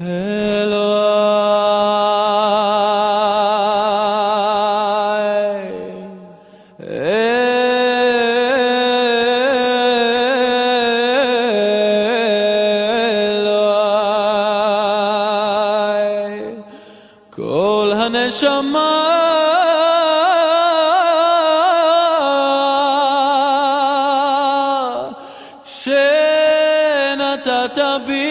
כל הנשמה שנתת בי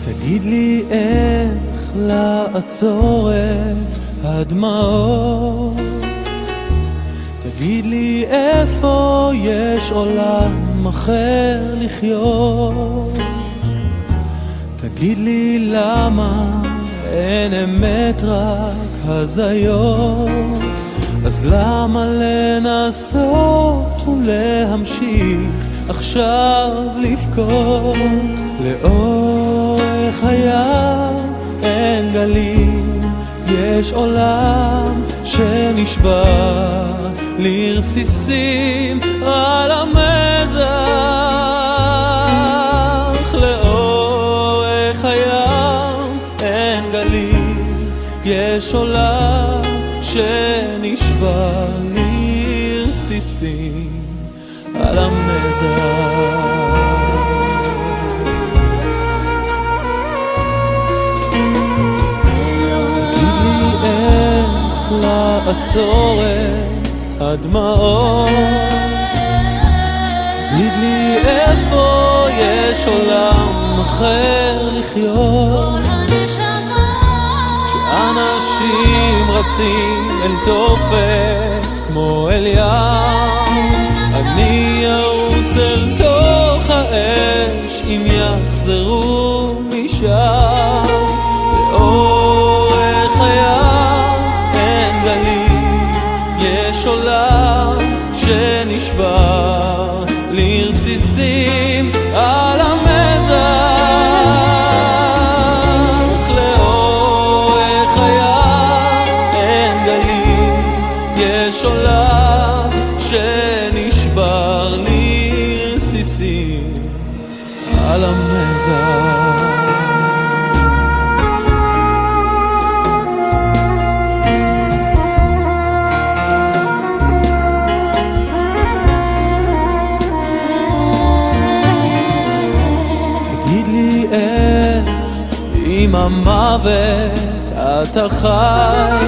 תגיד לי איך לעצור את הדמעות, תגיד לי איפה יש עולם אחר לחיות, תגיד לי למה אין אמת רק הזיות, אז למה לנסות ולהמשיך עכשיו לבכות? לאורך הים אין גלים, יש עולם שנשבר לרסיסים על המזח. לאורך הים אין גלים, יש עולם שנשבר לרסיסים על המזח. לעצור את הדמעות, תגיד לי איפה יש עולם אחר לחיות, כשאנשים רצים אל תופת כמו אל ים, אני ארוץ אל תוך האש אם יחזרו משם. לאורך הים יש עולם שנשבר לרסיסים על המזח. לאורך הים אין גלים, יש עולם שנשבר לרסיסים על המזח. עם המוות אתה חי,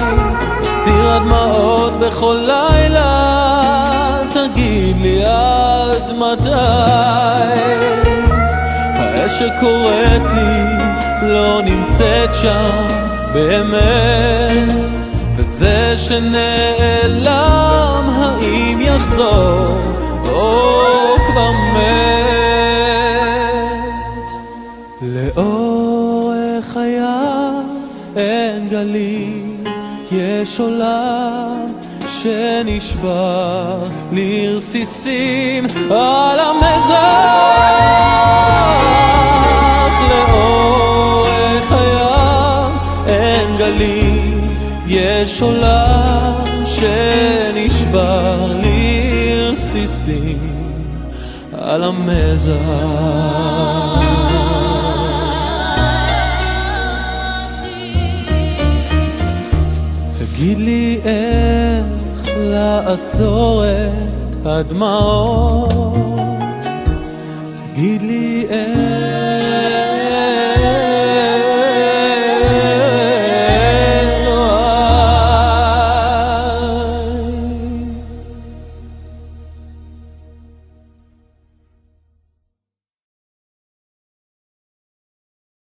מסתיר הדמעות בכל לילה, תגיד לי עד מתי? האש שקוראת לי לא נמצאת שם באמת, וזה שנעלם האם יחזור או כבר מת? לאורך הים אין גלים, יש עולם שנשבר לרסיסים על המזח. לאורך הים אין גלים, יש עולם שנשבר לרסיסים על המזח. תגיד לי איך לעצור את הדמעות, תגיד לי איך